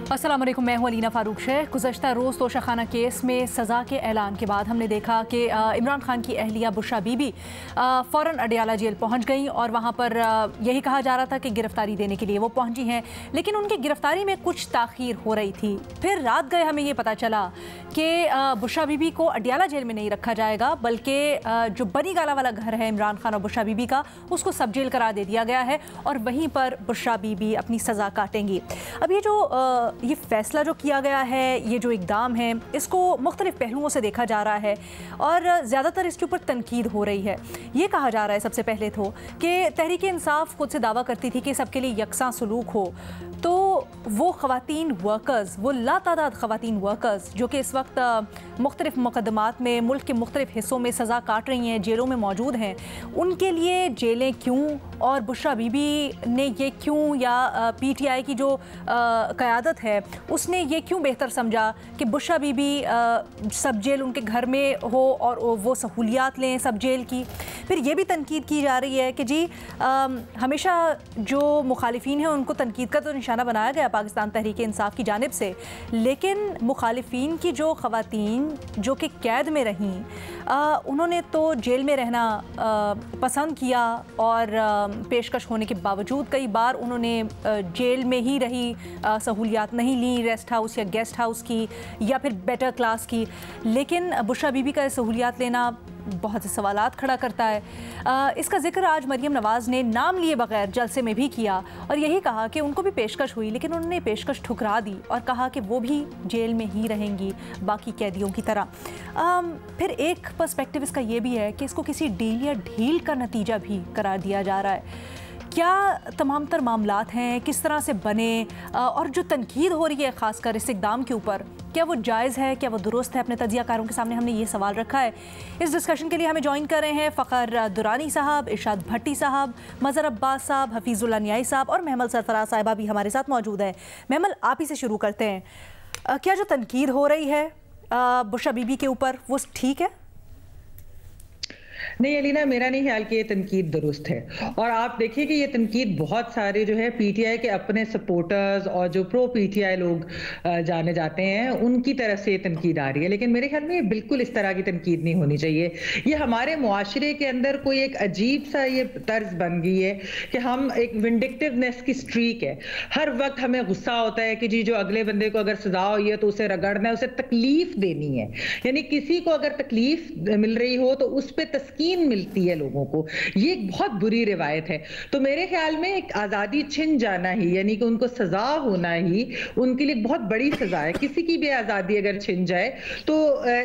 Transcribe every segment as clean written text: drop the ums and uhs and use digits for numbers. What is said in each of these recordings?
अस्सलाम वालेकुम, मैं हूं अलीना फारूक शेख। गुज़श्ता रोज़ तोशाखाना केस में सज़ा के ऐलान के बाद हमने देखा कि इमरान खान की अहलिया बुशरा बीबी फ़ौरन अडियाला जेल पहुंच गई और वहां पर यही कहा जा रहा था कि गिरफ्तारी देने के लिए वो पहुंची हैं, लेकिन उनकी गिरफ्तारी में कुछ ताख़ीर हो रही थी। फिर रात गए हमें ये पता चला कि बुशरा बीबी को अडियाला जेल में नहीं रखा जाएगा, बल्कि जो बनी गाला वाला घर है इमरान खान और बुशरा बीबी का, उसको सब जेल करार दे दिया गया है और वहीं पर बुशरा बीबी अपनी सज़ा काटेंगी। अब ये फैसला जो किया गया है, ये जो इक़दाम है, इसको मुख्तलिफ पहलुओं से देखा जा रहा है और ज़्यादातर इसके ऊपर तनकीद हो रही है। ये कहा जा रहा है सबसे पहले तो कि तहरीक-ए-इंसाफ खुद से दावा करती थी कि सबके लिए यकसां सलूक हो, तो वो ख़वातीन वर्कर्स, वो लातादाद ख़वातीन वर्कर्स जो कि इस वक्त मुख्तलिफ मुकदमात में मुल्क के मुख्तलिफ हिस्सों में सज़ा काट रही हैं, जेलों में मौजूद हैं, उनके लिए जेलें क्यों और बुशरा बीबी ने ये क्यों, या PTI की जो क़यादत है उसने ये क्यों बेहतर समझा कि बुशरा बीबी सब जेल उनके घर में हो और वो सहूलियात लें सब जेल की। फिर ये भी तनकीद की जा रही है कि जी हमेशा जो मुखालिफिन हैं उनको तनकीद का तो निशाना बनाया गया पाकिस्तान तहरीक-ए-इंसाफ की जानिब से, लेकिन मुखालिफिन की जो ख़वातीन जो कि कैद में रहीं, उन्होंने तो जेल में रहना पसंद किया और पेशकश होने के बावजूद कई बार उन्होंने जेल में ही रही, सहूलियात नहीं ली रेस्ट हाउस या गेस्ट हाउस की या फिर बेटर क्लास की। लेकिन बुशरा बीबी का सहूलियात लेना बहुत से सवालात खड़ा करता है। इसका जिक्र आज मरियम नवाज़ ने नाम लिए बगैर जलसे में भी किया और यही कहा कि उनको भी पेशकश हुई, लेकिन उन्होंने पेशकश ठुकरा दी और कहा कि वो भी जेल में ही रहेंगी बाकी कैदियों की तरह। फिर एक पर्सपेक्टिव इसका ये भी है कि इसको किसी डील या ढील का नतीजा भी करार दिया जा रहा है। क्या तमाम तर मामलात हैं, किस तरह से बने, और जो तनकीद हो रही है ख़ासकर इस इक़दाम के ऊपर, क्या वो जायज़ है, क्या वो दुरुस्त है? अपने तजियाकारों के सामने हमने ये सवाल रखा है। इस डिस्कशन के लिए हमें ज्वाइन कर रहे हैं फ़खर दुरानी साहब, इरशाद भट्टी साहब, मज़हर अब्बास साहब, हफीज़ुल्लाह न्याई साहब और महमल सरफराज साहिबा भी हमारे साथ मौजूद है। महमल, आप ही से शुरू करते हैं। क्या जो तनकीद हो रही है बुशरा बीबी के ऊपर, वो ठीक है? नहीं अलीना, मेरा नहीं ख्याल कि ये तनकीद दुरुस्त है। और आप देखिए कि ये तनकीद बहुत सारे जो है PTI के अपने सपोर्टर्स और जो प्रो PTI लोग जाने जाते हैं उनकी तरफ से ये तनकीद आ रही है, लेकिन मेरे ख्याल में ये बिल्कुल इस तरह की तनकीद नहीं होनी चाहिए। ये हमारे मुआशरे के अंदर कोई एक अजीब सा ये तर्ज बन गई है कि हम एक विंडिक्टिवनेस की स्ट्रीक है, हर वक्त हमें गुस्सा होता है कि जी जो अगले बंदे को अगर सजा हुई है तो उसे रगड़ना है, उसे तकलीफ देनी है। यानी किसी को अगर तकलीफ मिल रही हो तो उस पर तस्कीन मिलती है लोगों को। ये एक बहुत बुरी रिवायत है। तो मेरे ख्याल में एक आज़ादी छिन जाना ही, यानी कि उनको सजा होना ही उनके लिए बहुत बड़ी सजा है। किसी की भी आज़ादी अगर छिन जाए तो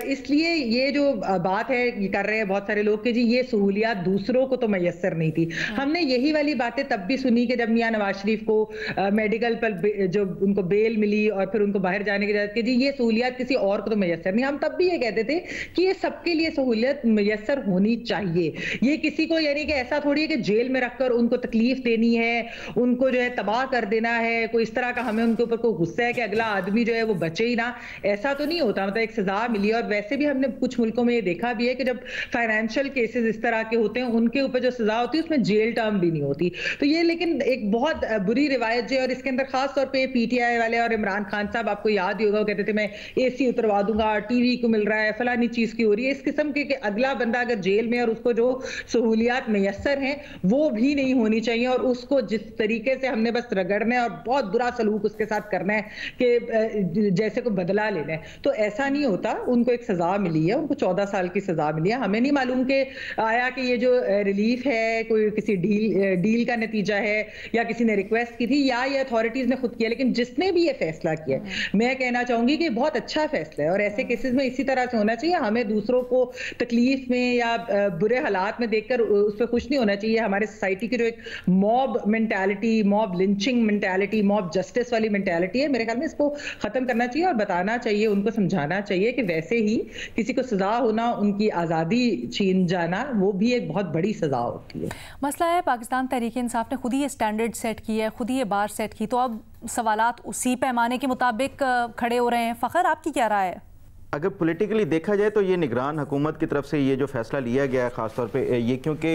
इसलिए ये जो बात है ये कर रहे हैं बहुत सारे लोग कि जी ये सहूलियात दूसरों को तो मैसर नहीं थी। हमने यही वाली बातें तब भी सुनी कि जब मियां नवाज शरीफ को मेडिकल पर जो उनको बेल मिली और फिर उनको बाहर जाने की इजाजत कि जी ये सहूलियात किसी और को तो मैसर नहीं। हम तब भी ये कहते थे कि ये सबके लिए सहूलियत मैसर होनी चाहिए। ये किसी को यानी कि ऐसा थोड़ी है कि जेल में रखकर उनको तकलीफ देनी है, उनको जो है तबाह कर देना है, कोई इस तरह का हमें उनके ऊपर कोई गुस्सा है कि अगला आदमी जो है वो बचे ही ना, ऐसा तो नहीं होता। मतलब एक सजा मिली। और वैसे भी हमने कुछ मुल्कों में ये देखा भी है कि जब फाइनेंशियल केसेस इस तरह के होते हैं उनके ऊपर जो सजा होती है उसमें जेल टर्म भी नहीं होती। तो ये लेकिन एक बहुत बुरी रिवायत जो है, और इसके अंदर खास तौर पर PTI वाले और इमरान खान साहब, आपको याद ही होगा, वो कहते थे मैं AC उतरवा दूंगा, TV को मिल रहा है, फलानी चीज की हो रही है, इस किस्म के अगला बंदा अगर जेल में और उसको जो सहूलियात मैसर हैं वो भी नहीं होनी चाहिए, और उसको जिस तरीके से हमने बस रगड़ना है और बहुत बुरा सलूक उसके साथ करना है कि जैसे को बदला लेना है, तो ऐसा नहीं होता। उनको एक सजा मिली है, उनको 14 साल की सजा मिली है। हमें नहीं मालूम कि आया कि ये जो रिलीफ है कोई किसी डील का नतीजा है या किसी ने रिक्वेस्ट की थी या ये अथॉरिटीज ने खुद किया, लेकिन जिसने भी ये फैसला किया मैं कहना चाहूंगी कि बहुत अच्छा फैसला है और ऐसे केसेस में इसी तरह से होना चाहिए। हमें दूसरों को तकलीफ में या बुरे हालात में देखकर उस पर खुश नहीं होना चाहिए। हमारे सोसाइटी की जो एक mob mentality, mob lynching mentality, mob justice वाली मेंटालिटी है, मेरे ख्याल में इसको खत्म करना चाहिए और बताना चाहिए, उनको समझाना चाहिए कि वैसे ही किसी को सजा होना, उनकी आज़ादी छीन जाना, वो भी एक बहुत बड़ी सजा होती है। मसला है पाकिस्तान तहरीक-ए-इंसाफ ने खुद ही ये स्टैंडर्ड सेट की है, खुद ही ये बार सेट की, तो अब सवालात उसी पैमाने के मुताबिक खड़े हो रहे हैं। फ़खर, आपकी क्या राय है? अगर पॉलिटिकली देखा जाए तो ये निगरान हुकूमत की तरफ से ये जो फैसला लिया गया है ख़ास तौर पे ये, क्योंकि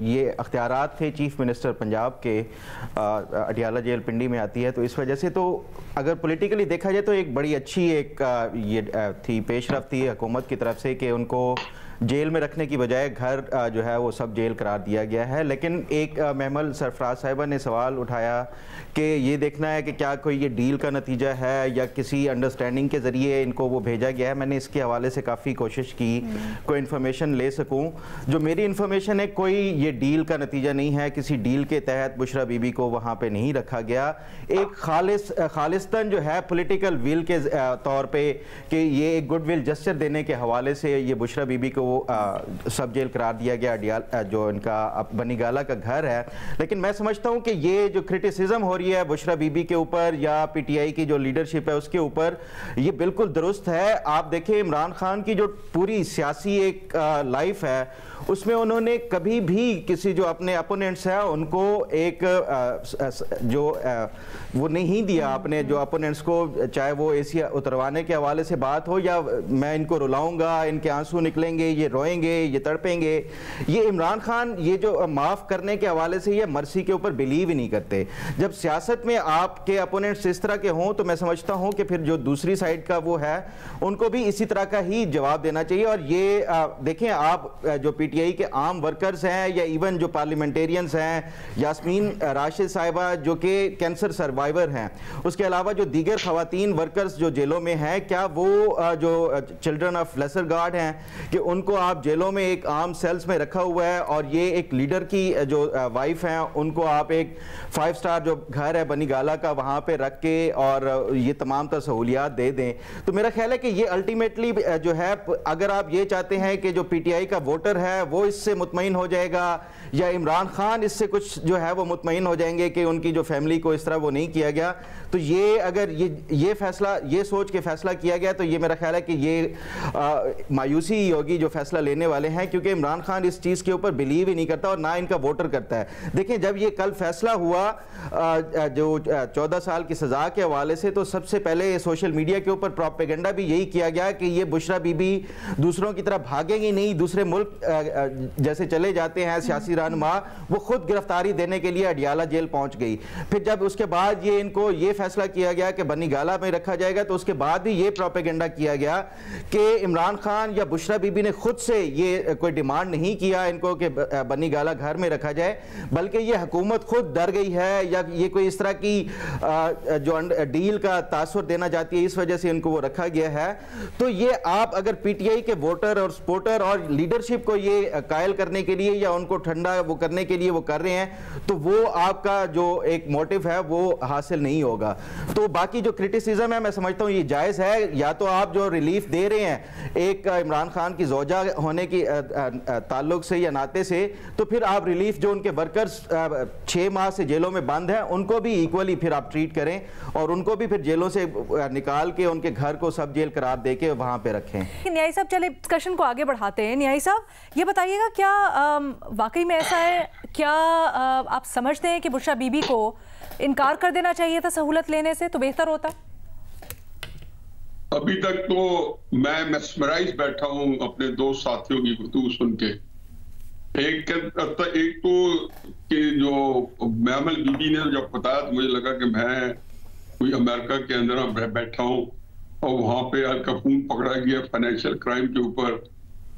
ये अख्तियारात थे चीफ मिनिस्टर पंजाब के, अडियाला जेल पिंडी में आती है, तो इस वजह से तो अगर पॉलिटिकली देखा जाए तो एक बड़ी अच्छी एक ये थी पेशरफ थी हुकूमत की तरफ से कि उनको जेल में रखने की बजाय घर जो है वो सब जेल करार दिया गया है। लेकिन एक महमल सरफराज साहिबा ने सवाल उठाया कि ये देखना है कि क्या कोई ये डील का नतीजा है या किसी अंडरस्टैंडिंग के ज़रिए इनको वो भेजा गया है। मैंने इसके हवाले से काफ़ी कोशिश की कोई इन्फॉर्मेशन ले सकूं। जो मेरी इन्फॉर्मेशन है कोई ये डील का नतीजा नहीं है, किसी डील के तहत बुशरा बीबी को वहाँ पे नहीं रखा गया। एक खालिस्तान जो है पॉलिटिकल विल के तौर पे कि ये एक गुड विल जेस्चर देने के हवाले से ये बुशरा बीबी को सब जेल करार दिया गया जो इनका बनीगाला का घर है। लेकिन मैं समझता हूँ कि ये जो क्रिटिसिज्म हो रही है बुशरा बीबी के ऊपर या पीटीआई की जो लीडरशिप है उसके ऊपर, ये बिल्कुल दुरुस्त है। आप देखें इमरान खान की जो पूरी सियासी एक लाइफ है उसमें उन्होंने कभी भी किसी जो अपने अपोनेंट्स हैं उनको एक जो वो नहीं दिया अपने जो अपोनेंट्स को, चाहे वो एशिया उतरवाने के हवाले से बात हो या मैं इनको रुलाऊंगा, इनके आंसू निकलेंगे, ये रोएंगे, ये तड़पेंगे। ये इमरान खान ये जो माफ़ करने के हवाले से ये मर्सी के ऊपर बिलीव ही नहीं करते। जब सियासत में आपके अपोनेंट्स इस तरह के हों तो मैं समझता हूं कि फिर जो दूसरी साइड का वो है उनको भी इसी तरह का ही जवाब देना चाहिए। और ये देखें आप जो पीटीआई के आम वर्कर्स हैं या इवन जो पार्लियामेंटेरियंस हैं, यास्मीन राशिद साहिबा जो कि कैंसर सर्वाइवर हैं, उसके अलावा जो दीगर खवातीन वर्कर्स जो जेलों में हैं, क्या वो जो चिल्ड्रन ऑफ लेसर गार्ड हैं कि उनको आप जेलों में एक आम सेल्स में रखा हुआ है और ये एक लीडर की जो वाइफ हैं उनको आप एक 5 स्टार जो घर है बनीगाला का वहाँ पे रख के और ये तमाम तर सहूलियात दे दें। तो मेरा ख्याल है कि ये अल्टीमेटली जो है, अगर आप ये चाहते हैं कि जो पीटीआई का वोटर है वो इससे मुतमईन हो जाएगा या इमरान खान इससे कुछ जो है वो मुतमईन हो जाएंगे कि उनकी जो फैमिली को इस तरह वो नहीं किया गया, तो ये अगर ये फैसला ये सोच के फैसला किया गया तो ये मेरा ख्याल है कि ये मायूसी ही होगी जो फैसला लेने वाले हैं, क्योंकि इमरान खान इस चीज़ के ऊपर बिलीव ही नहीं करता और ना इनका वोटर करता है। देखें जब ये कल फैसला हुआ जो 14 साल की सज़ा के हवाले से, तो सबसे पहले सोशल मीडिया के ऊपर प्रोपेगेंडा भी यही किया गया कि ये बुशरा बीबी दूसरों की तरह भागेंगी नहीं, दूसरे मुल्क जैसे चले जाते हैं सियासी रहनुमा, वो खुद गिरफ्तारी देने के लिए अडियाला जेल पहुंच गई। फिर जब उसके बाद ये इनको ये फैसला किया गया कि बनीगाला में रखा जाएगा, तो उसके बाद भी ये प्रोपेगेंडा किया गया कि इमरान खान या बुशरा बीबी ने खुद से ये कोई डिमांड नहीं किया इनको कि बनीगाला घर में रखा जाए, बल्कि ये हुकूमत खुद डर गई है या ये कोई इस तरह की जो डील का तासुर देना चाहती है, इस वजह से इनको वो रखा गया है। तो ये आप अगर पीटीआई के वोटर और सपोर्टर और लीडरशिप को ये कायल करने के लिए या उनको ठंडा वो करने के लिए वो कर रहे हैं, तो वो आपका जो एक मोटिव है वो हासिल नहीं होगा। तो बाकी जो क्रिटिसिज्म है मैं समझता हूँ ये जायज़ है। या तो आप जो रिलीफ दे रहे हैं एक इमरान खान की ज़ौजा होने की ताल्लुक से या नाते से, तो फिर आप रिलीफ जो उनके वर्कर्स 6 माह से जेलों में बंद हैं उनको भी इक्वली फिर आप ट्रीट करें और उनको भी फिर जेलों से निकाल के उनके घर को सब जेल करार दे के वहाँ पे रखें। न्यायी साहब चले डिस्कशन को आगे बढ़ाते हैं। न्यायी साहब ये बताइएगा क्या वाकई में ऐसा है, क्या आप समझते हैं कि बुशरा बीबी को इनकार कर देना चाहिए था सहूलत लेने से तो बेहतर होता? अभी तक तो मैं मेस्मराइज बैठा हूं अपने 2 साथियों की गुफ्तगू सुन के। एक तो कि जो महमल बीबी ने जब बताया तो मुझे लगा कि मैं कोई अमेरिका के अंदर बैठा हूं और वहां पे अल कैपून पकड़ा गया फाइनेंशियल क्राइम के ऊपर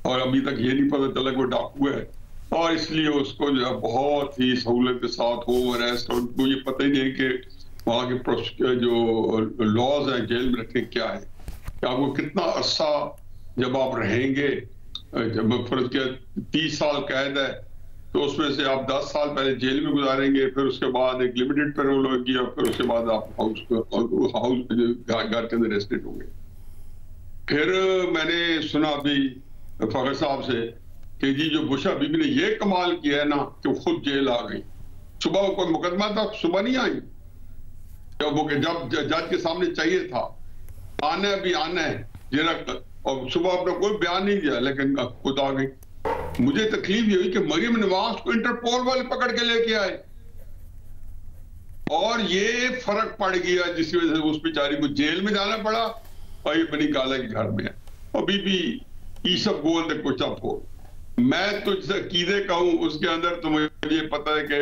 और अभी तक ये नहीं पता चला कि वो डाकू है और इसलिए उसको जो है बहुत ही सहूलत के साथ हो अरेस्ट, और उनको ये पता ही नहीं कि वहाँ के जो लॉज हैं जेल में रखने क्या है, कि आपको कितना अरसा जब आप रहेंगे, जब फर्ज किया 30 साल कैद है तो उसमें से आप 10 साल पहले जेल में गुजारेंगे, फिर उसके बाद एक लिमिटेड पैरोल होगी और फिर उसके बाद आप हाउस घर के अंदर रेस्टेड होंगे। फिर मैंने सुना अभी फखर साहब से कि जी जो बुशरा बीबी ने ये कमाल किया है ना कि वो खुद जेल आ गई। सुबह कोई मुकदमा था, सुबह नहीं आई, जब जज के सामने चाहिए था आना है, भी आना है जेल, और सुबह अपना कोई बयान नहीं दिया लेकिन खुद आ गई। मुझे तकलीफ ये हुई कि मरियम नवाज को इंटरपोल वाले पकड़ के लेके आए और ये फर्क पड़ गया जिसकी वजह से उस बेचारी को जेल में जाना पड़ा और ये बनी गाला के घर में है, और बीबी ये सब बोल दे कुछ आप हो। मैं तुझसे कीदे कहूं उसके अंदर तो मुझे पता है कि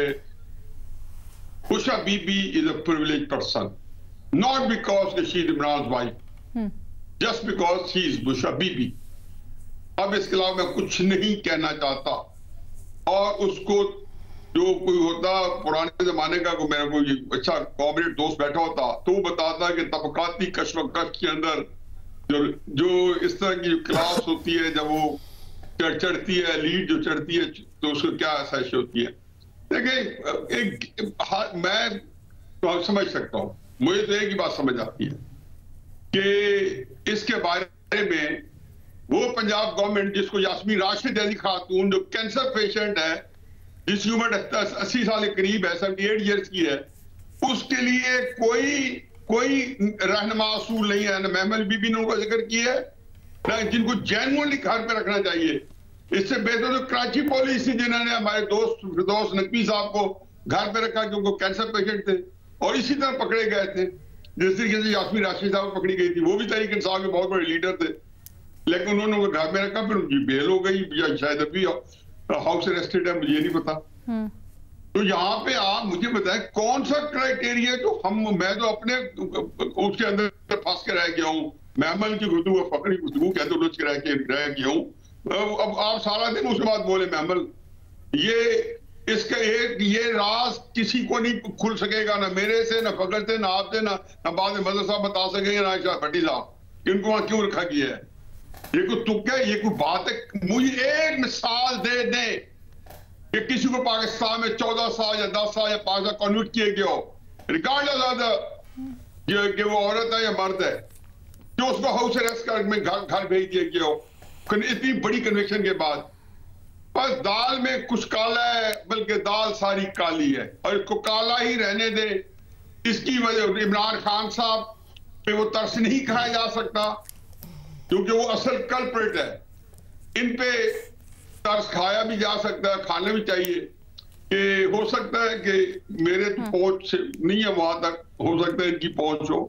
Bushra Bibi is a privilege person, not because she is Imran wife, just because she is Bushra Bibi. अब इसके अलावा मैं कुछ नहीं कहना चाहता। और उसको जो कोई होता पुराने जमाने का कोई मेरा कोई अच्छा कॉमरेड दोस्त बैठा होता तो वो बताता कि तबकाती कश्मकश के अंदर जो इस तरह की क्लास होती है, जब वो चढ़ती है, लीड जो चढ़ती है, तो उसको क्या साजिश होती है। देखिए मैं तो समझ सकता हूँ, मुझे तो एक ही बात समझ आती है कि इसके बारे में वो पंजाब गवर्नमेंट जिसको यास्मीन राशिद अली खातून जो कैंसर पेशेंट है, जिसकी उम्र 80 साल के करीब है, 78 ईयर्स की है, उसके लिए कोई रहनुमा असूल नहीं है। न महमल बीबी ने उनका जिक्र किया है, न जिनको जेन्युइनली घर पे रखना चाहिए। इससे बेहतर तो कराची पुलिस थी जिन्होंने हमारे दोस्त फिरदौस नकवी साहब को घर पे रखा क्योंकि कैंसर पेशेंट थे और इसी तरह पकड़े गए थे जिस तरीके से यास्मीन राशिद साहब पकड़ी गई थी। वो भी तहरीक इंसाफ के बहुत बड़े लीडर थे, लेकिन उन्होंने वो घर में रखा, फिर उनकी बेल हो गई या शायद अभी हाउस अरेस्टेड है, मुझे नहीं पता। तो यहाँ पे आप मुझे बताएं कौन सा क्राइटेरिया जो मैं तो अपने उसके अंदर फंस के रह गया हूँ, महमल की गुफ्तगू फकरी गुफ्तगू कहते उलझ के रह गया हूँ। अब आप सारा दिन उसके बाद बोले महमल इसका ये राज किसी को नहीं खुल सकेगा, ना मेरे से, ना फकर से, ना आपसे, ना बाद में मदर साहब बता सकेंगे, ना शाह भट्टी साहब कि उनको वहां क्यों रखा गया है। ये कोई तुक्का है, ये कोई बात है। मुझे एक मिसाल दे दें कि किसी को पाकिस्तान में 14 साल या 10 साल या 5 साल कन्वर्ट किए गए हो, रिगार्डलेस कि वो औरत है या मर्द है, जो उसको हाउस अरेस्ट कर घर भेज दिया गया हो इतनी बड़ी कन्विक्शन के बाद। बस दाल में कुछ काला है, बल्कि दाल सारी काली है, और इसको काला ही रहने दे। इसकी वजह इमरान खान साहब पे वो तरस नहीं खाया जा सकता क्योंकि वो असल कल्प्रिट है। इन पे तरस खाया भी जा सकता है, खाना भी चाहिए कि हो सकता है कि मेरे पहुंच से नहीं है वहां तक, हो सकता है इनकी पहुंच हो,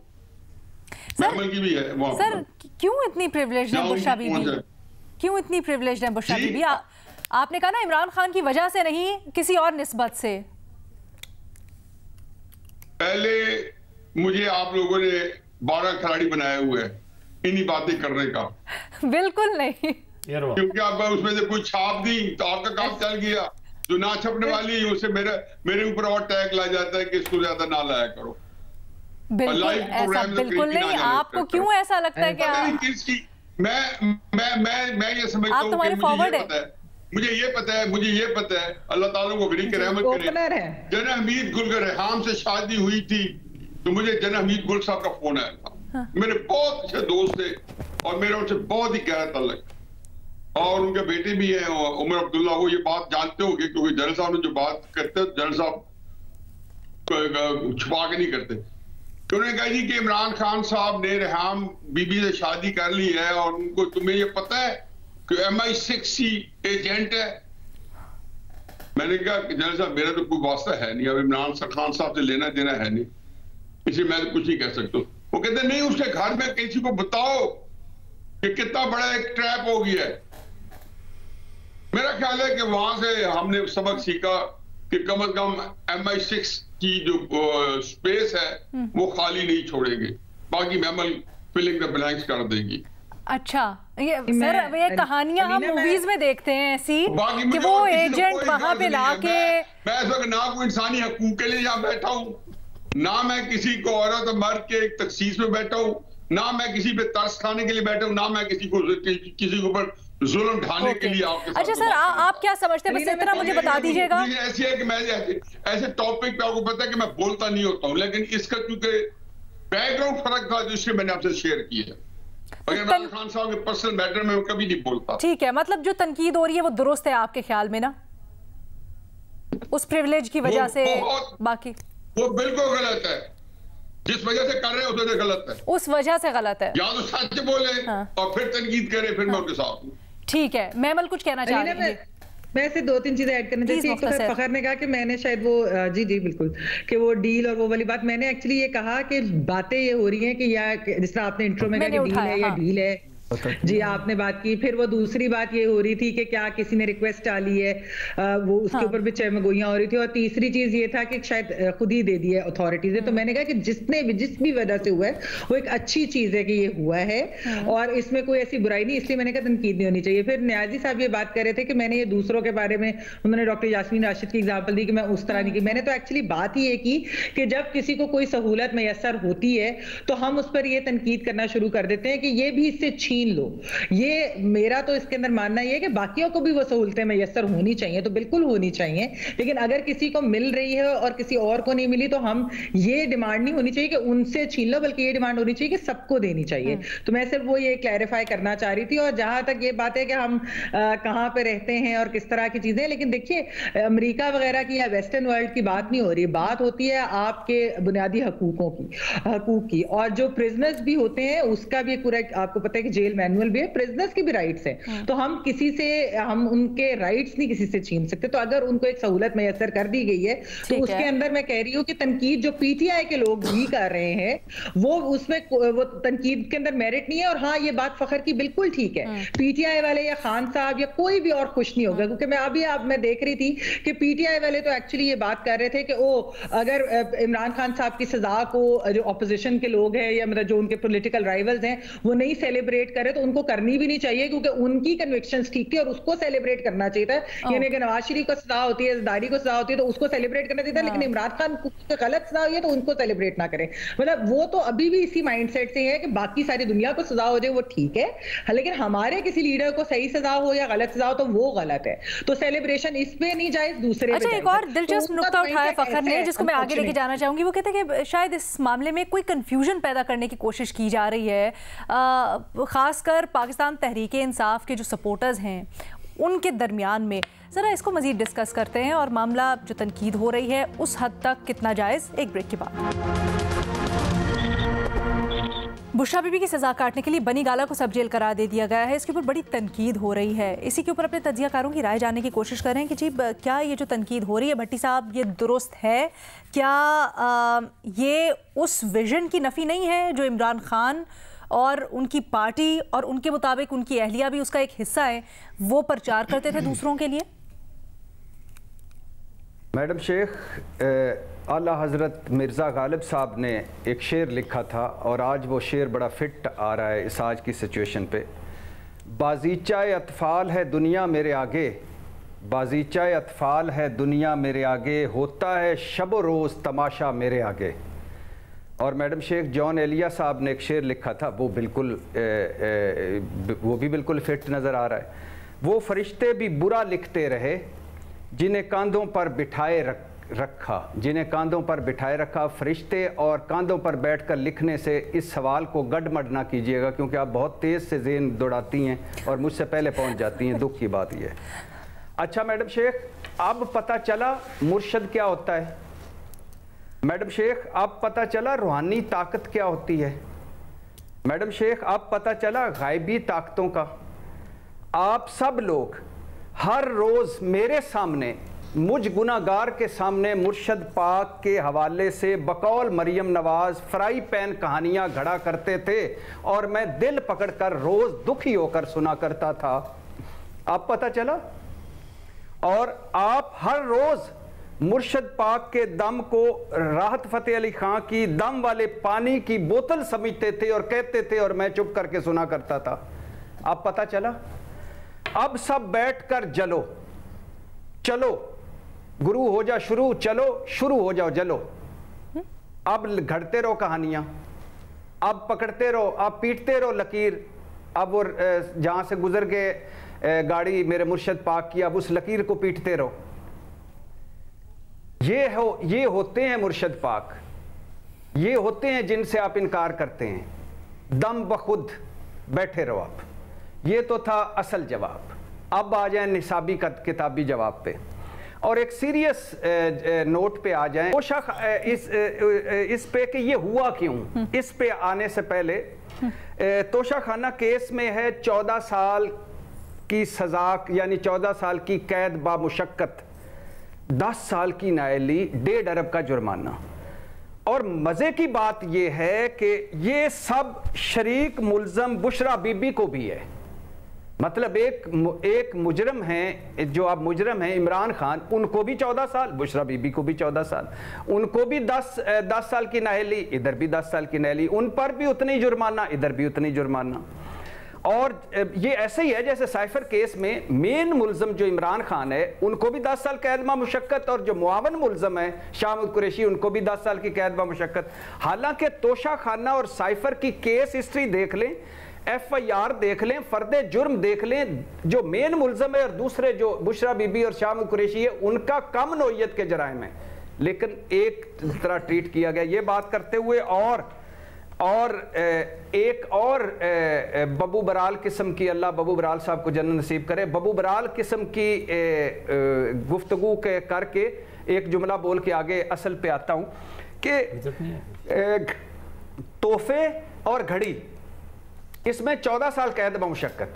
महमल की भी है वहां। सर क्यों इतनी प्रिविलेज्ड है बुशा बीबी, क्यों इतनी प्रिविलेज्ड है बुशा बीबी? आपने कहा ना इमरान खान की वजह से नहीं, किसी और निस्बत से। पहले मुझे आप लोगों ने 12 खिलाड़ी बनाए हुए हैं इन्हीं बातें करने का। बिल्कुल नहीं, क्योंकि आप उसमें से कोई छाप दी तो आपका काम चल गया। जो ना छपने वाली है उसे मेरे ऊपर और टैग ला जाता है कि इसको ज्यादा ना लाया करो। बिल्कुल ऐसा बिल्कुल नहीं। आपको क्यों ऐसा लगता है कि मैं ये समझता हूँ कि मुझे ये पता है अल्लाह ताला को गनी के रहमत करे। जन हमीद गुल के रेहाम से शादी हुई थी तो मुझे जन हमीद गुल साहब का फोन आया था। हाँ। मेरे बहुत अच्छे दोस्त थे और मेरा उनसे बहुत ही गहरा ताल्लुक, और उनके बेटे भी हैं उमर अब्दुल्ला। वो ये बात जानते होंगे क्योंकि जनरल साहब ने जो बात करते जनरल साहब छुपा के नहीं करते। तो उन्होंने कहा जी कि इमरान खान साहब ने रेहाम बीबी से शादी कर ली है और उनको, तुम्हें ये पता है कि MI6 एजेंट है। मैंने कहा कि जनरल साहब मेरा तो कोई वास्ता है नहीं, अब इमरान खान साहब से लेना देना है नहीं, इसलिए मैं तो कुछ नहीं कह सकता। वो कहते नहीं उसके घर में किसी को बताओ कि कितना बड़ा एक ट्रैप हो गया है। मेरा ख्याल है कि वहां से हमने सबक सीखा कि कम से कम MI6 की जो स्पेस है वो खाली नहीं छोड़ेंगे, बाकी महमल फिलिंग द ब्लैंक्स कर देगी। अच्छा ये सर ये कहानियां हम मूवीज में देखते हैं ऐसी कि वो एजेंट वहां पे लाके। मैं इस वक्त ना कोई इंसानी हकूक के लिए यहाँ बैठा हूँ, ना मैं किसी को औरत मर्द के तखसीस में बैठा हूँ, ना मैं किसी पे तरस खाने के लिए बैठा हूँ, ना मैं किसी के ऊपर जुल्म ढाने के लिए आपके साथ। अच्छा सर आप क्या समझते हैं, बस इतना मुझे बता दीजिएगा। ऐसी है कि मैं ऐसे टॉपिक पे आपको पता है कि मैं बोलता नहीं होता हूँ, लेकिन इसका क्योंकि बैकग्राउंड फर्क था जिससे मैंने आपसे शेयर किया। अगर इमरान खान साहब के पर्सनल मैटर में मैं कभी नहीं बोलता। ठीक है, मतलब जो तनकीद हो रही है वो दुरुस्त है आपके ख्याल में ना, उस प्रिविलेज की वजह से? बाकी वो बिल्कुल गलत है, जिस वजह से कर रहे हैं उस वजह गलत है, उस वजह से गलत है। या तो सच बोले और फिर तनकीद करे, फिर मैं उनके साथ हूँ। ठीक है, महमल कुछ कहना चाह रही है? मैं ऐसे 2-3 चीजें ऐड करना चाहती हूँ। एक तो फखर ने कहा कि मैंने शायद वो जी जी बिल्कुल कि वो डील और वो वाली बात, मैंने एक्चुअली ये कहा कि बातें ये हो रही हैं कि या जिस तरह आपने इंट्रो में कहा कि डील है या डील है, जी आपने बात की। फिर वो दूसरी बात ये हो रही थी कि क्या किसी ने रिक्वेस्ट डाली है, वो उसके ऊपर भी चहमगोइयां हो रही थी। और तीसरी चीज ये था कि शायद खुद ही दे दी है अथॉरिटीज ने। तो मैंने कहा कि जिस भी वजह से हुआ है वो एक अच्छी चीज है कि ये हुआ है और इसमें कोई ऐसी बुराई नहीं, इसलिए मैंने कहा तनकीद नहीं होनी चाहिए। फिर न्याजी साहब ये बात कर रहे थे कि मैंने ये दूसरों के बारे में, उन्होंने डॉक्टर यास्मीन राशिद की एग्जाम्पल दी कि मैं उस तरह नहीं की। मैंने तो एक्चुअली बात ही ये की कि जब किसी को कोई सहूलत मैसर होती है तो हम उस पर ये तनकीद करना शुरू कर देते हैं कि ये भी इससे छीन लो। ये मेरा तो इसके अंदर मानना ये है कि बाकियों को भी वो सहूलतें मैसर होनी चाहिए, तो बिल्कुल होनी चाहिए, लेकिन अगर किसी को मिल रही है और किसी और को नहीं मिली तो हम ये डिमांड नहीं होनी चाहिए कि उनसे छीन लो, बल्कि ये डिमांड होनी चाहिए कि सबको देनी चाहिए। तो मैं सिर्फ वो ये क्लैरिफाई करना चाह रही थी। और जहां तक ये बात है कि हम कहां पे रहते हैं और किस तरह की चीजें, लेकिन देखिए अमेरिका वगैरह की या वेस्टर्न वर्ल्ड की बात नहीं हो रही, बात होती है आपके बुनियादी हकूक की। और जो प्रिजनर्स भी होते हैं उसका भी पूरा आपको पता है कि जेल मैनुअल भी है, प्रिजनर्स के भी राइट्स हैं। तो हम उनके राइट्स नहीं किसी से छीन सकते। तो अगर उनको एक सहूलत मैसर कर दी गई है तो उसके अंदर मैं कह रही हूँ कि तनकीद जो पीटीआई के लोग भी कर रहे हैं वो उसमें वो तनकीद के अंदर मेरिट नहीं है। और हाँ, ये बात फखर की बिल्कुल ठीक है, पीटीआई वाले या खान साहब या कोई भी और खुश नहीं होगा, क्योंकि मैं देख रही थी कि पीटीआई वाले तो एक्चुअली ये बात कर रहे थे कि अगर इमरान खान साहब की सजा को जो ऑपोजिशन के लोग हैं या मतलब जो उनके पॉलिटिकल राइवल्स हैं वो नहीं सेलिब्रेट करे तो उनको करनी भी नहीं चाहिए, क्योंकि उनकी कन्विक्शंस ठीक थी और उसको सेलिब्रेट करना चाहिए था। यानी कि नवाज शरीफ को सजा होती है, जरदारी को सजा होती है तो उसको सेलिब्रेट करना चाहिए था, लेकिन इमरान खान को गलत सजा हुई है तो उनको सेलिब्रेट ना करें। मतलब वो तो अभी भी इसी माइंडसेट से है कि बाकी सारी दुनिया को सजा हो जाए वो ठीक है, लेकिन हमारे किसी लीडर को सही सजा हो या गलत सजा हो तो वो गलत है। तो सेलिब्रेशन इस पे नहीं जाए, दूसरे अच्छा, एक और दिलचस्प नुक्ता उठाया फखर ने जिसको मैं आगे लेके जाना चाहूंगी। वो कहते हैं कि शायद इस मामले में कोई कंफ्यूजन पैदा करने की कोशिश की जा रही है, खासकर पाकिस्तान तहरीक इंसाफ के जो सपोर्टर्स हैं उनके दरमियान में। ज़रा इसको मज़ीद डिस्कस करते हैं और मामला जो तनकीद हो रही है उस हद तक कितना जायज़, एक ब्रेक के बाद। बुशरा बीबी की सज़ा काटने के लिए बनी गाला को सब जेल करार दे दिया गया है। इसके ऊपर बड़ी तनकीद हो रही है। इसी के ऊपर अपने तज्ज़ियाकारों की राय जानने की कोशिश कर रहे हैं कि जी क्या ये जो तनकीद हो रही है भट्टी साहब ये दुरुस्त है? क्या ये उस विजन की नफ़ी नहीं है जो इमरान खान और उनकी पार्टी और उनके मुताबिक उनकी अहलिया भी उसका एक हिस्सा है, वो प्रचार करते थे दूसरों के लिए? मैडम शेख, आला हज़रत मिर्ज़ा गालिब साहब ने एक शेर लिखा था और आज वो शेर बड़ा फिट आ रहा है इस आज की सिचुएशन पे। बाज़ीचाए अतफ़ाल है दुनिया मेरे आगे, बाज़ीचाए अतफ़ाल है दुनिया मेरे आगे, होता है शब रोज़ तमाशा मेरे आगे। और मैडम शेख जॉन एलिया साहब ने एक शेर लिखा था, वो भी बिल्कुल फिट नज़र आ रहा है। वो फरिश्ते भी बुरा लिखते रहे जिन्हें कांधों पर बिठाए रखा, जिन्हें कांधों पर बिठाए रखा। फरिश्ते और कांधों पर बैठकर लिखने से इस सवाल को गड़मड़ ना कीजिएगा, क्योंकि आप बहुत तेज़ से ज़हन दौड़ाती हैं और मुझसे पहले पहुंच जाती हैं। दुख की बात यह है। अच्छा मैडम शेख, अब पता चला मुर्शद क्या होता है। मैडम शेख, अब पता चला रूहानी ताकत क्या होती है। मैडम शेख, अब पता चला गायबी ताकतों का। आप सब लोग हर रोज़ मेरे सामने, मुझ गुनाहगार के सामने मुर्शद पाक के हवाले से बकौल मरियम नवाज फ्राई पैन कहानियाँ घड़ा करते थे और मैं दिल पकड़कर रोज़ दुखी होकर सुना करता था। अब पता चला। और आप हर रोज़ मुर्शद पाक के दम को राहत फ़तेह अली खां की दम वाले पानी की बोतल समझते थे और कहते थे और मैं चुप करके सुना करता था। अब पता चला। अब सब बैठकर जलो, चलो गुरु हो जा शुरू, चलो शुरू हो जाओ जलो। अब घड़ते रहो कहानियां, अब पकड़ते रहो, अब पीटते रहो लकीर। अब वो जहां से गुजर गए गाड़ी मेरे मुर्शद पाक की, अब उस लकीर को पीटते रहो। ये होते हैं मुर्शद पाक, ये होते हैं जिनसे आप इनकार करते हैं। दम बखुद बैठे रहो आप। ये तो था असल जवाब। अब आ जाए निसाबी किताबी जवाब पे और एक सीरियस नोट पे आ जाएं। इस पे कि ये हुआ क्यों। इस पे आने से पहले तोशाखाना केस में है 14 साल की सजा यानी 14 साल की कैद बामुशक्कत, 10 साल की नाअहली, 1.5 अरब का जुर्माना। और मजे की बात यह है कि ये सब शरीक मुल्जम बुशरा बीबी को भी है। मतलब एक मुजरम है, जो अब मुजरम है इमरान खान, उनको भी 14 साल, बुशरा बीबी को भी 14 साल, उनको भी 10 साल की नाअहली, इधर भी 10 साल की नाअहली, उन पर भी उतनी जुर्माना, इधर भी उतनी जुर्माना। और ये ऐसे ही है जैसे साइफर केस में मेन मुल्जम जो इमरान खान है उनको भी 10 साल कैद बामुशक्कत, और जो मुआवन मुल्जम है शामुद कुरैशी उनको भी 10 साल की कैद बामुशक्कत। हालांकि तोशा खाना और साइफर की केस हिस्ट्री देख लें, FIR देख लें, फर्दे जुर्म देख लें, जो मेन मुल्जम है और दूसरे जो बुशरा बीबी और शामुद कुरैशी है उनका कम नौइयत के जराइम है, लेकिन एक तरह ट्रीट किया गया। ये बात करते हुए और एक और बबू बराल किस्म की, अल्लाह बबू बराल साहब को जन्नत नसीब करे, बबू बराल किस्म की गुफ्तगू के करके एक जुमला बोल के आगे असल पे आता हूँ कि तोहफे और घड़ी, इसमें 14 साल कैद बामुशक्कत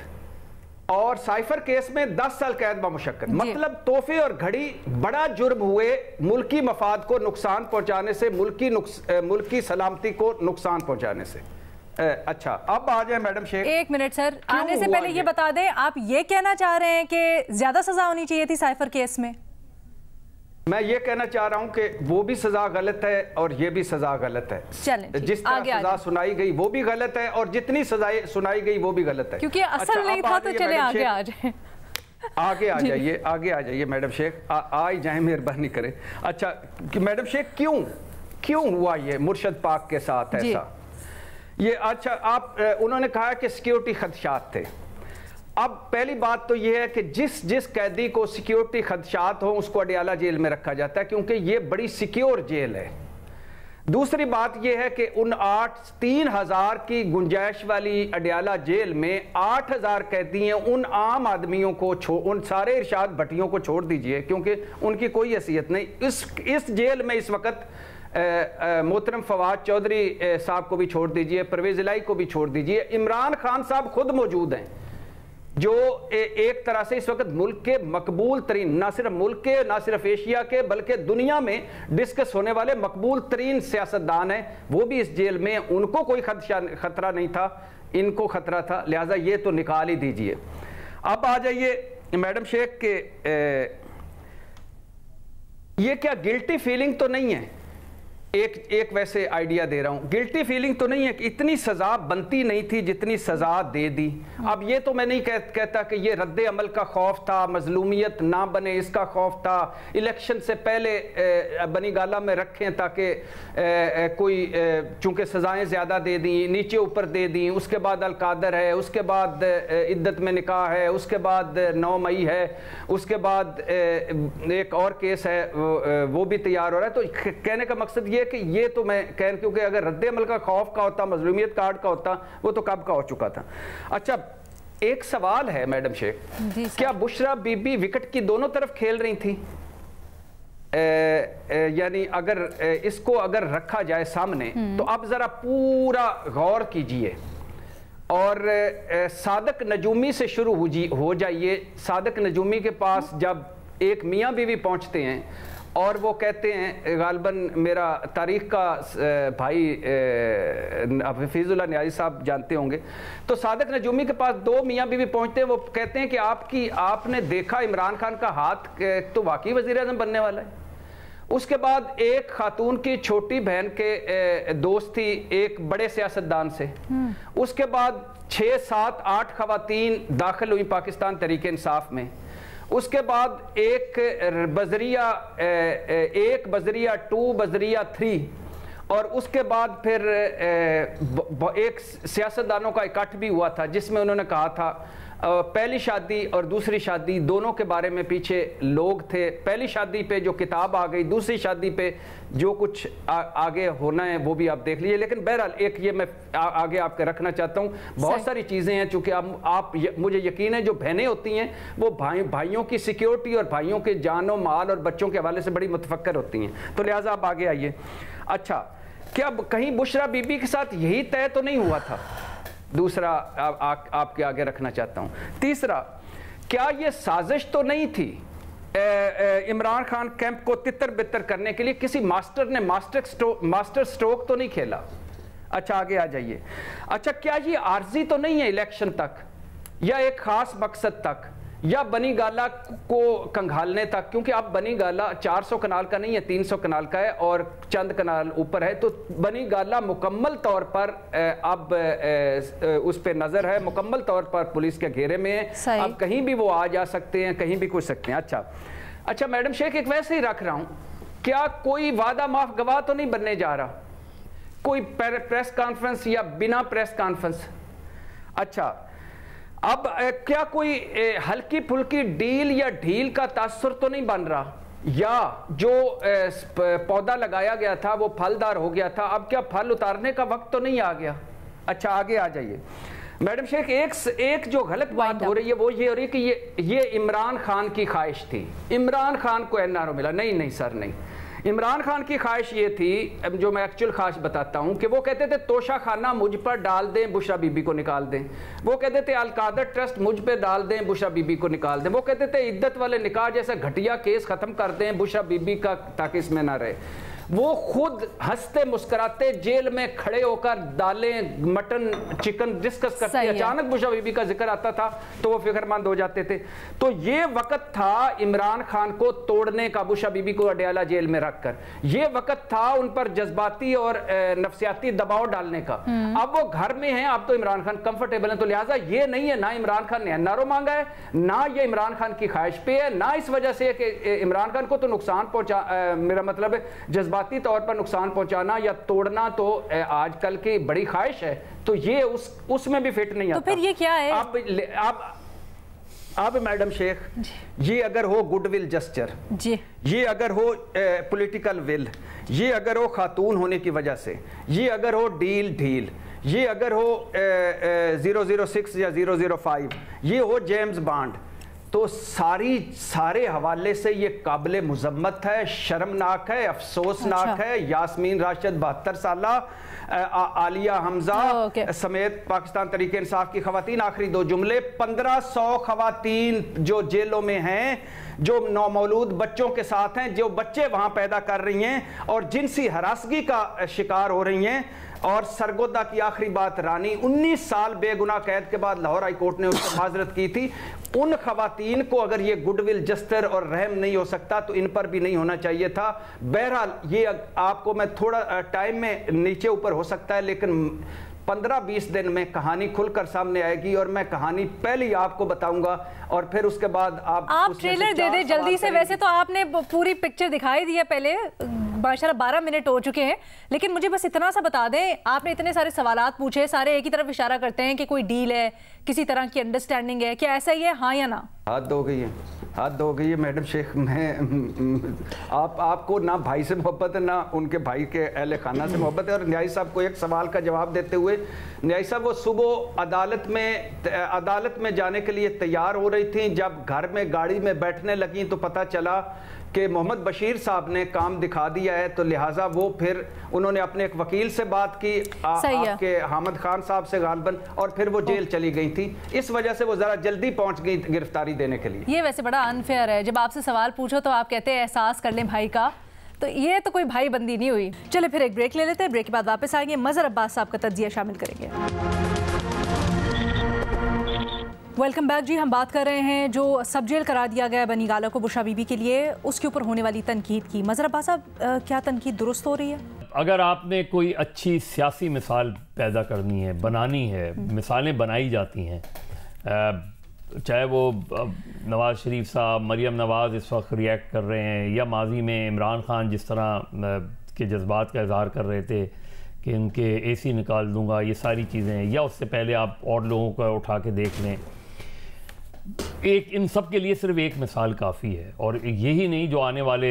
और साइफर केस में 10 साल कैद बामुशक्कत। मतलब तोहफे और घड़ी बड़ा जुर्म हुए, मुल्की मफाद को नुकसान पहुंचाने से, मुल्की सलामती को नुकसान पहुंचाने से। अच्छा, अब आ जाए मैडम शेख। एक मिनट सर, आने से पहले ये बता दें, आप ये कहना चाह रहे हैं कि ज्यादा सजा होनी चाहिए थी साइफर केस में? मैं ये कहना चाह रहा हूं कि वो भी सजा गलत है और ये भी सजा गलत है। चलें, जिस तरह सजा सुनाई गई वो भी गलत है और जितनी सजाएं सुनाई गई वो भी गलत है, क्योंकि असल नहीं था। तो चले आगे आ जाए, आगे आ जाइए, आगे आ जाइए मैडम शेख, आ ही जाए, मेहरबानी करें। अच्छा कि मैडम शेख क्यों हुआ ये मुर्शद पाक के साथ ऐसा? ये अच्छा, आप उन्होंने कहा कि सिक्योरिटी खदशात थे। अब पहली बात तो यह है कि जिस कैदी को सिक्योरिटी खदशात हो उसको अडियाला जेल में रखा जाता है, क्योंकि ये बड़ी सिक्योर जेल है। दूसरी बात यह है कि उन 3,000 की गुंजाइश वाली अडियाला जेल में 8,000 कैदी हैं। उन आम आदमियों को उन सारे इरशाद भट्टियों को छोड़ दीजिए, क्योंकि उनकी कोई हैसियत नहीं। इस जेल में इस वक्त मोहतरम फवाद चौधरी साहब को भी छोड़ दीजिए, परवेज इलाही को भी छोड़ दीजिए, इमरान खान साहब खुद मौजूद हैं, जो एक तरह से इस वक्त मुल्क के मकबूल तरीन, ना सिर्फ मुल्क के, ना सिर्फ एशिया के, बल्कि दुनिया में डिस्कस होने वाले मकबूल तरीन सियासतदान हैं। वो भी इस जेल में, उनको कोई खतरा नहीं था, इनको खतरा था, लिहाजा ये तो निकाल ही दीजिए। अब आ जाइए मैडम शेख के ये क्या गिल्टी फीलिंग तो नहीं है? एक वैसे आइडिया दे रहा हूं, गिल्टी फीलिंग तो नहीं है कि इतनी सजा बनती नहीं थी जितनी सजा दे दी। अब ये तो मैं नहीं कहता कि ये रद्द अमल का खौफ था, मजलूमियत ना बने इसका खौफ था, इलेक्शन से पहले बनी गाला में रखें ताकि कोई, चूंकि सजाएं ज्यादा दे दी, नीचे ऊपर दे दी, उसके बाद अलकादर है, उसके बाद इद्दत में निकाह है, उसके बाद 9 मई है, उसके बाद एक और केस है वो भी तैयार हो रहा है। तो कहने का मकसद ये कि ये तो मैं क्योंकि अगर रद्द अमल का खौफ का होता, मजलूमियत कार्ड का होता, वो तो कब का हो चुका था। अच्छा, एक सवाल है मैडम शेख, क्या बुशरा बीबी विकेट की दोनों तरफ खेल रही थी? यानी अगर इसको अगर रखा जाए सामने तो अब जरा पूरा गौर कीजिए और सादक नजूमी से शुरू हो जाइए। सादक नजूमी के पास जब एक मियाँ बीवी पहुंचते हैं और वो कहते हैं, गालबन मेरा तारीख का भाई हफीजुल्लाह न्याजी साहब जानते होंगे, तो सादक नजूमी के पास 2 मियाँ बीवी पहुंचते हैं, वो कहते हैं कि आपने देखा इमरान खान का हाथ तो वाकई वज़ीर आज़म बनने वाला है। उसके बाद एक खातून की छोटी बहन के दोस्त थी एक बड़े सियासतदान से। उसके बाद 6, 7, 8 खवातीन दाखिल हुई पाकिस्तान तहरीक इंसाफ में। उसके बाद एक बजरिया 2, बजरिया 3, और उसके बाद फिर एक सियासतदानों का इकट्ठ भी हुआ था जिसमें उन्होंने कहा था पहली शादी और दूसरी शादी दोनों के बारे में पीछे लोग थे। पहली शादी पे जो किताब आ गई, दूसरी शादी पे जो कुछ आगे होना है वो भी आप देख लीजिए। लेकिन बहरहाल एक ये मैं आगे आपके रखना चाहता हूँ, बहुत सारी चीज़ें हैं चूँकि मुझे यकीन है जो बहनें होती हैं वो भाइयों की सिक्योरिटी और भाइयों के जानो माल और बच्चों के हवाले से बड़ी मुतफक्कर होती हैं, तो लिहाजा आप आगे आइए। अच्छा, क्या कहीं बुशरा बीबी के साथ यही तय तो नहीं हुआ था? दूसरा आपके आगे रखना चाहता हूं। तीसरा, क्या ये साजिश तो नहीं थी इमरान खान कैंप को तितर बितर करने के लिए? किसी मास्टर ने मास्टर स्ट्रोक तो नहीं खेला? अच्छा आगे आ जाइए। अच्छा, क्या ये आर्जी तो नहीं है इलेक्शन तक, या एक खास मकसद तक, या बनी गाला को कंघालने तक? क्योंकि अब बनी गाला 400 कनाल का नहीं है, 300 कनाल का है और चंद कनाल ऊपर है, तो बनी गाला मुकम्मल तौर पर अब उस पर नजर है, मुकम्मल तौर पर पुलिस के घेरे में है। अब कहीं भी वो आ जा सकते हैं, कहीं भी कुछ सकते हैं। अच्छा मैडम शेख, एक वैसे ही रख रहा हूं, क्या कोई वादा माफ गवाह तो नहीं बनने जा रहा? कोई प्रेस कॉन्फ्रेंस या बिना प्रेस कॉन्फ्रेंस? अच्छा, अब क्या कोई हल्की फुल्की डील या ढील का तासुर तो नहीं बन रहा? या जो पौधा लगाया गया था वो फलदार हो गया था, अब क्या फल उतारने का वक्त तो नहीं आ गया? अच्छा आगे आ जाइए मैडम शेख। एक जो गलत बात हो रही है वो ये हो रही है कि ये इमरान खान की ख्वाहिश थी, इमरान खान को एनआरओ मिला। नहीं सर, नहीं। इमरान खान की ख्वाहिश ये थी, जो मैं एक्चुअल ख्वाहिश बताता हूं, कि वो कहते थे तोशा खाना मुझ पर डाल दें, बुशरा बीबी को निकाल दें। वो कहते थे अलकादर ट्रस्ट मुझ पे डाल दें, बुशरा बीबी को निकाल दें। वो कहते थे इद्दत वाले निकाह जैसा घटिया केस खत्म कर दें, बुशरा बीबी का ताकि इसमें ना रहे। वो खुद हंसते मुस्कुराते जेल में खड़े होकर दालें, मटन, चिकन डिस्कस करते, अचानक बुशरा बीबी का जिक्र आता था तो वो फिक्रमंद हो जाते थे। तो ये वक्त था इमरान खान को तोड़ने का, बुशरा बीबी को अडयाला जेल में रखकर। ये वक्त था उन पर जज्बाती और नफ्सियाती दबाव डालने का। अब वो घर में हैं, अब तो इमरान खान कंफर्टेबल है, तो लिहाजा ये नहीं है, ना इमरान खान ने एनआरओ मांगा है, ना ये इमरान खान की ख्वाहिश पे है, ना इस वजह से कि इमरान खान को तो नुकसान पहुंचा, मेरा मतलब है जज्बाती तौर पर नुकसान पहुंचाना या तोड़ना तो आजकल की बड़ी ख्वाहिश है, तो ये उसमें भी फिट नहीं आता। तो फिर ये क्या है? अब मैडम शेख, ये अगर हो गुडविल जस्चर, ये अगर हो पॉलिटिकल विल, ये अगर हो खातून होने की वजह से, ये अगर हो ढील, ये अगर हो 006 या 005, ये हो जेम्स बॉन्ड, तो सारे हवाले से ये काबिल मुजम्मत है, शर्मनाक है, अफसोसनाक है। यास्मीन राशिद 72 साला, आलिया हमजा समेत पाकिस्तान तरीके इंसाफ की खवातीन, आखिरी 2 जुमले, 1500 खवातीन जो जेलों में हैं, जो नौमौलूद बच्चों के साथ हैं, जो बच्चे वहां पैदा कर रही हैं और जिनसी हरासगी का शिकार हो रही हैं। और सरगोदा की आखिरी बात, रानी 19 साल बेगुनाह कैद के बाद लाहौर हाई कोर्ट ने उससे माजरत की थी। उन खवातीन को अगर ये गुडविल जस्टर और रहम नहीं हो सकता तो इन पर भी नहीं होना चाहिए था। बहरहाल ये आपको मैं थोड़ा टाइम में नीचे ऊपर हो सकता है, लेकिन 15-20 दिन में कहानी खुलकर सामने आएगी और मैं कहानी पहले ही आपको बताऊंगा और फिर उसके बाद आप ट्रेलर दे दे जल्दी से। वैसे तो आपने पूरी पिक्चर दिखाई दी है पहले, माशाल्लाह 12 मिनट हो चुके हैं, लेकिन मुझे बस इतना सा बता दें, आपने इतने सारे सवालात पूछे, सारे एक ही तरफ इशारा करते हैं कि कोई डील है, किसी तरह की अंडरस्टैंडिंग है, क्या ऐसा ही है, हाँ या ना? हद हो गई है मैडम शेख। मैं आपको ना भाई से मोहब्बत है, ना उनके भाई के अहले खाना से मोहब्बत है। और न्यायी साहब को एक सवाल का जवाब देते हुए, न्यायी साहब वो सुबह अदालत में जाने के लिए तैयार हो रही थी, जब घर में गाड़ी में बैठने लगी तो पता चला कि मोहम्मद बशीर साहब ने काम दिखा दिया है, तो लिहाजा वो फिर उन्होंने अपने एक वकील से बात की, आपके हामिद खान साहब से गालबन, और फिर वो जेल चली गई थी। इस वजह से वो जरा जल्दी पहुंच गई गिरफ्तारी देने के लिए। ये वैसे बड़ा अनफेयर है, जब आपसे सवाल पूछो तो आप कहते हैं एहसास कर लें भाई का, तो ये तो कोई भाई बंदी नहीं हुई। चले फिर एक ब्रेक ले लेते हैं, ब्रेक के बाद वापस आएंगे, मजहर अब्बास साहब का तज्जिया शामिल करेंगे। वेलकम बैक जी। हम बात कर रहे हैं जो सब जेल करा दिया गया बनी गाला को बुशरा बीबी के लिए, उसके ऊपर होने वाली तनकीद की। मजहर अब्बास साहब, क्या तनकीद दुरुस्त हो रही है? अगर आपने कोई अच्छी सियासी मिसाल पैदा करनी है, बनानी है, मिसालें बनाई जाती हैं, चाहे वो नवाज़ शरीफ साहब, मरियम नवाज़ इस वक्त रिएक्ट कर रहे हैं, या माजी में इमरान खान जिस तरह के जज्बात का इजहार कर रहे थे कि उनके AC निकाल दूंगा, ये सारी चीज़ें, या उससे पहले आप और लोगों को उठा के देख लें, इन सब के लिए सिर्फ एक मिसाल काफ़ी है। और यही नहीं, जो आने वाले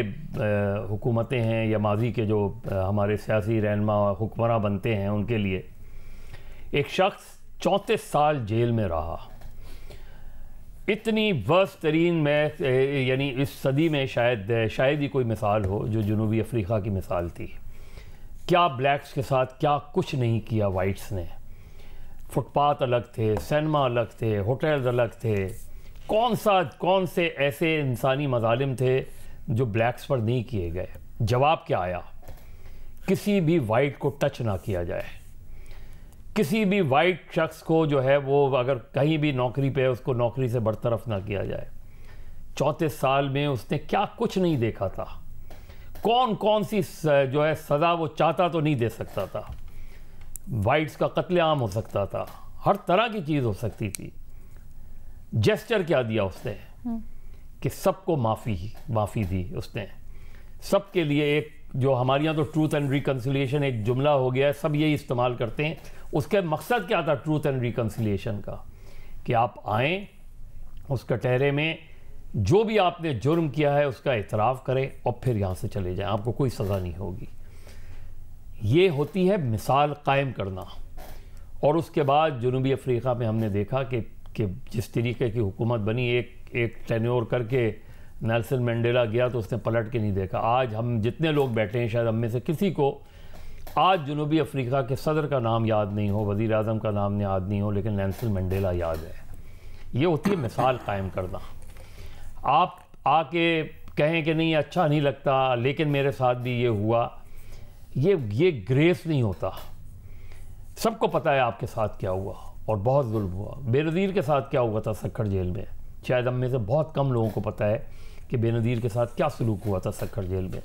हुकूमतें हैं या माजी के जो हमारे सियासी रहनुमा हुक्मरान बनते हैं, उनके लिए एक शख्स 34 साल जेल में रहा, इतनी वर्स्ट तरीन में, यानी इस सदी में शायद ही कोई मिसाल हो जो जनूबी अफ्रीका की मिसाल थी। क्या ब्लैक्स के साथ क्या कुछ नहीं किया वाइट्स ने। फुटपाथ अलग थे, सिनेमा अलग थे, होटल्स अलग थे, कौन से ऐसे इंसानी मजालिम थे जो ब्लैक्स पर नहीं किए गए? जवाब क्या आया? किसी भी वाइट को टच ना किया जाए, किसी भी वाइट शख्स को जो है वो अगर कहीं भी नौकरी पे है उसको नौकरी से बरतरफ ना किया जाए। 34 साल में उसने क्या कुछ नहीं देखा था। कौन सी जो है सज़ा वो चाहता तो नहीं दे सकता था। वाइट्स का कत्लेआम हो सकता था, हर तरह की चीज़ हो सकती थी। जेस्चर क्या दिया उसने कि सबको माफ़ी दी उसने, सबके लिए। एक जो हमारे यहाँ तो ट्रूथ एंड रिकन्सिलिएशन एक जुमला हो गया है, सब यही इस्तेमाल करते हैं। उसका मकसद क्या था ट्रूथ एंड रिकन्सिलिएशन का? कि आप आएँ उस कटहरे में, जो भी आपने जुर्म किया है उसका इतराफ़ करें और फिर यहाँ से चले जाएं, आपको कोई सज़ा नहीं होगी। ये होती है मिसाल कायम करना। और उसके बाद जनूबी अफ्रीका में हमने देखा कि जिस तरीके की हुकूमत बनी, एक टेन्योर करके नेल्सन मंडेला गया तो उसने पलट के नहीं देखा। आज हम जितने लोग बैठे हैं, शायद हम में से किसी को आज जनूबी अफ्रीका के सदर का नाम याद नहीं हो, वज़ीर आज़म का नाम याद नहीं हो, लेकिन नेल्सन मंडेला याद है। ये होती है मिसाल कायम करना। आप आके कहें कि नहीं अच्छा नहीं लगता लेकिन मेरे साथ भी ये हुआ, ये ग्रेस नहीं होता। सबको पता है आपके साथ क्या हुआ और बहुत जुल्म हुआ। बेनज़ीर के साथ क्या हुआ था सक्खर जेल में, शायद हम में से बहुत कम लोगों को पता है कि बेनज़ीर के साथ क्या सलूक हुआ था सक्खर जेल में।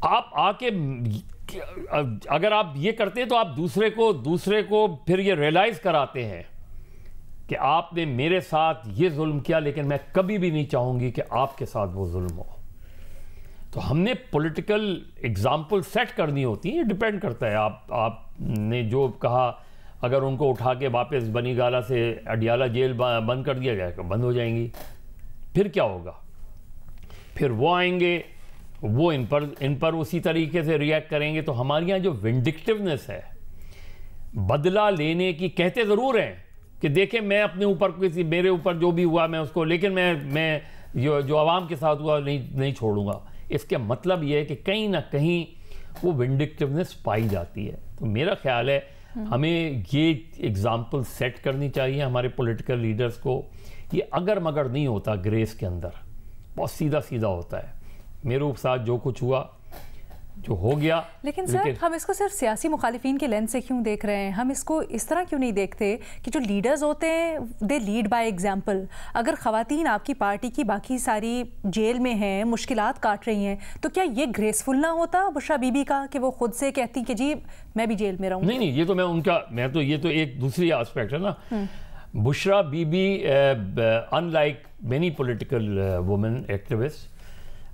आप आके अगर आप ये करते हैं तो आप दूसरे को फिर ये रियलाइज़ कराते हैं कि आपने मेरे साथ ये जुल्म किया, लेकिन मैं कभी भी नहीं चाहूँगी कि आपके साथ वो जुल्म हो। तो हमने पॉलिटिकल एग्जाम्पल सेट करनी होती है। डिपेंड करता है आपने जो कहा। अगर उनको उठा के वापस बनीगाला से अडियाला जेल बंद कर दिया जाएगा, बंद हो जाएंगी, फिर क्या होगा? फिर वो आएंगे, वो इन पर उसी तरीके से रिएक्ट करेंगे। तो हमारे यहाँ जो विंडिक्टिवनेस है, बदला लेने की, कहते ज़रूर हैं कि देखें मैं अपने ऊपर मेरे ऊपर जो भी हुआ मैं उसको, लेकिन मैं जो आवाम के साथ हुआ नहीं छोड़ूंगा। इसके मतलब ये है कि कहीं ना कहीं वो विंडिक्टिवनेस पाई जाती है। तो मेरा ख्याल है हमें ये एग्जाम्पल सेट करनी चाहिए हमारे पॉलिटिकल लीडर्स को। ये अगर मगर नहीं होता ग्रेस के अंदर, बहुत सीधा होता है। मेरे साथ जो कुछ हुआ, जो हो गया। लेकिन सर हम इसको सिर्फ सियासी मुखालिफिन के लेंस से क्यों देख रहे हैं? हम इसको इस तरह क्यों नहीं देखते कि जो लीडर्स होते हैं दे लीड बाय एग्जाम्पल। अगर ख़वातीन आपकी पार्टी की बाकी सारी जेल में हैं, मुश्किलात काट रही हैं, तो क्या ये ग्रेसफुल ना होता बुशरा बीबी का कि वो खुद से कहती कि जी मैं भी जेल में रहूँ? नहीं, ये तो ये तो एक दूसरी एस्पेक्ट है ना। Bushra Bibi unlike many political women activist,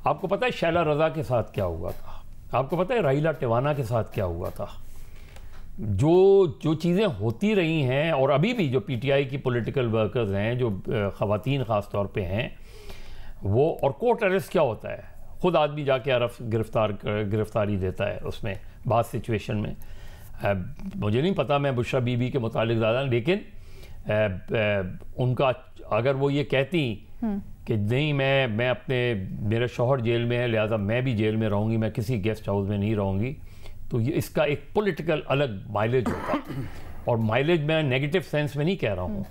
आपको पता है शैला रज़ा के साथ क्या हुआ था? आपको पता है राइला टिवाना के साथ क्या हुआ था? जो चीज़ें होती रही हैं, और अभी भी जो पीटीआई की पॉलिटिकल वर्कर्स हैं, जो ख़वातीन ख़ास तौर पे हैं, वो, और कोर्ट अरेस्ट क्या होता है? ख़ुद आदमी जाके गिरफ्तारी देता है उसमें बाद सिचुएशन में। मुझे नहीं पता मैं बुशरा बीबी के मुतालिक ज़्यादा, लेकिन उनका अगर वो ये कहती कि नहीं मैं मेरा शौहर जेल में है लिहाजा मैं भी जेल में रहूँगी, मैं किसी गेस्ट हाउस में नहीं रहूँगी, तो ये इसका एक पॉलिटिकल अलग माइलेज होता। और माइलेज मैं नेगेटिव सेंस में नहीं कह रहा हूँ।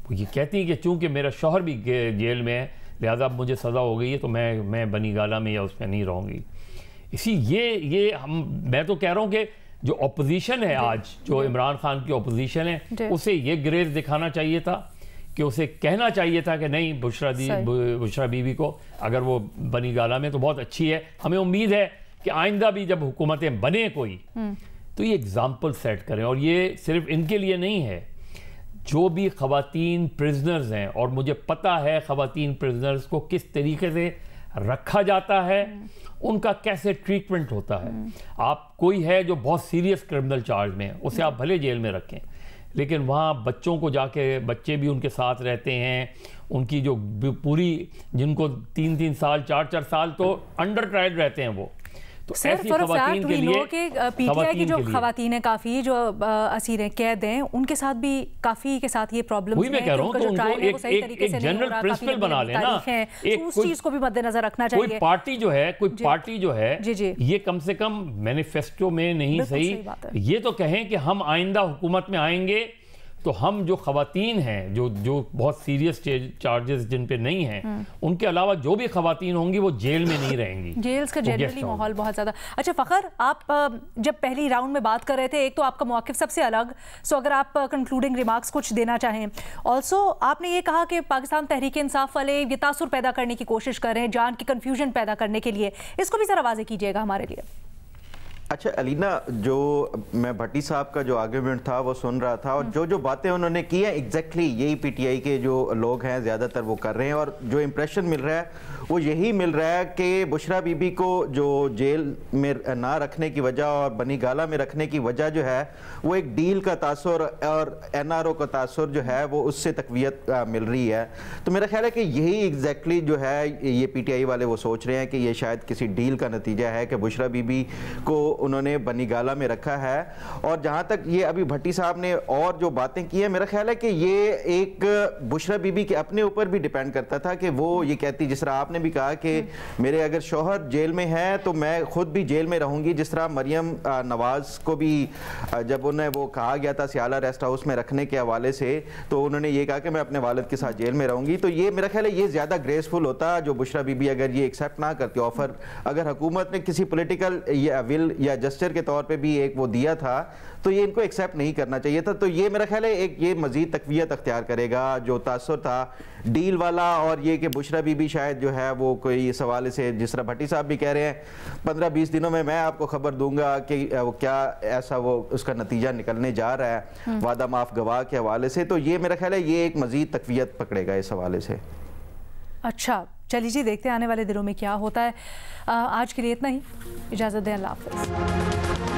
वो ये कहती है कि चूँकि मेरा शौहर भी जेल में है लिहाजा मुझे सज़ा हो गई है तो मैं बनीगाला में या उसमें नहीं रहूँगी। मैं तो कह रहा हूँ कि जो अपोजिशन है आज, जो इमरान खान की अपोजिशन है, उसे ये ग्रेस दिखाना चाहिए था कि उसे कहना चाहिए था कि नहीं बुशरा बीबी को अगर वो बनीगाला में तो बहुत अच्छी है। हमें उम्मीद है कि आइंदा भी जब हुकूमतें बने कोई तो ये एग्जाम्पल सेट करें। और ये सिर्फ इनके लिए नहीं है, जो भी ख़वातीन प्रिजनर्स हैं, और मुझे पता है ख़वातीन प्रिजनर्स को किस तरीके से रखा जाता है, उनका कैसे ट्रीटमेंट होता है। आप कोई है जो बहुत सीरियस क्रिमिनल चार्ज में है, उसे आप भले जेल में रखें, लेकिन वहाँ बच्चों को जाके, बच्चे भी उनके साथ रहते हैं, उनकी जो पूरी, जिनको 3-3 साल 4-4 साल तो अंडर ट्रायल रहते हैं वो, तो ऐसी ख़वातीन के लिए पीटीआई की जो ख़वातीन है काफ़ी जो असीर हैं, कैद हैं, उनके साथ भी काफ़ी के साथ ये प्रॉब्लम है। मैं कह रहा हूँ कि उनको एक जनरल प्रिंसिपल बना लेना, उस चीज़ को भी मद्देनजर रखना चाहिए। कोई पार्टी जो है ये कम से कम मैनिफेस्टो में नहीं सही, ये तो कहें कि हम आइंदा हुकूमत में आएंगे तो हम जो खवातीन हैं जो बहुत सीरियस चार्जेस जिन पे नहीं हैं, उनके अलावा जो भी खवातीन होंगी वो जेल में नहीं रहेंगी। जेल्स का जनरली माहौल बहुत ज़्यादा। अच्छा फ़खर, आप जब पहली राउंड में बात कर रहे थे, एक तो आपका मौक़िफ़ सबसे अलग, सो अगर आप कंक्लूडिंग रिमार्क्स कुछ देना चाहें। ऑल्सो आपने ये कहा कि पाकिस्तान तहरीक इंसाफ वाले ये तासुर पैदा करने की कोशिश कर रहे हैं, जान की कन्फ्यूजन पैदा करने के लिए, इसको भी ज़रा वाज़े कीजिएगा हमारे लिए। अच्छा अलीना, जो मैं भट्टी साहब का जो आर्ग्यूमेंट था वो सुन रहा था, और जो बातें उन्होंने की हैं एग्जैक्टली यही पीटीआई के जो लोग हैं ज़्यादातर वो कर रहे हैं, और जो इम्प्रेशन मिल रहा है वो यही मिल रहा है कि बुशरा बीबी को जो जेल में ना रखने की वजह और बनी गाला में रखने की वजह जो है वो एक डील का तासुर और एनआरओ का तासुर जो है वो उससे तकवीत मिल रही है। तो मेरा ख्याल है कि यही एग्जैक्टली जो है ये पीटीआई वाले वो सोच रहे हैं कि ये शायद किसी डील का नतीजा है कि बुशरा बीबी को उन्होंने बनी गाला में रखा है। और जहां तक ये अभी भट्टी साहब ने और जो बातें की है, मेरा ख्याल है कि ये एक बुशरा बीबी के अपने ऊपर भी डिपेंड करता था कि वो ये कहती, जिस तरह आपने भी कहा कि मेरे अगर शौहर जेल में है तो मैं खुद भी जेल में रहूंगी, जिस तरह मरियम नवाज को भी जब उन्हें वो कहा गया था सियाला रेस्ट हाउस में रखने के हवाले से, तो उन्होंने ये कहा कि मैं अपने वालिद के साथ जेल में रहूंगी। तो ये मेरा ख्याल है ये ज्यादा ग्रेसफुल होता जो बुशरा बीबी अगर ये एक्सेप्ट ना करती ऑफर, अगर हुकूमत ने किसी पॉलिटिकल या विल या जस्चर के तौर पे भी एक वो दिया था तो ये इनको एक्सेप्ट नहीं करना चाहिए था। तो ये मेरा ख्याल है एक ये मजीद तकवीत अख्तियार करेगा जो तासुर था डील वाला, और ये कि बुशरा बीबी शायद जो है वो कोई इस हवाले से, जिस तरह भट्टी साहब भी कह रहे हैं 15-20 दिनों में मैं आपको खबर दूंगा कि वो क्या ऐसा वो उसका नतीजा निकलने जा रहा है वादा माफ गवाह के हवाले से। तो ये मेरा ख्याल है ये एक मजीद तकवीत पकड़ेगा इस हवाले से। अच्छा चलिए जी, देखते हैं आने वाले दिनों में क्या होता है। आज के लिए इतना ही, इजाज़त दें, अल्लाह हाफ़िज़।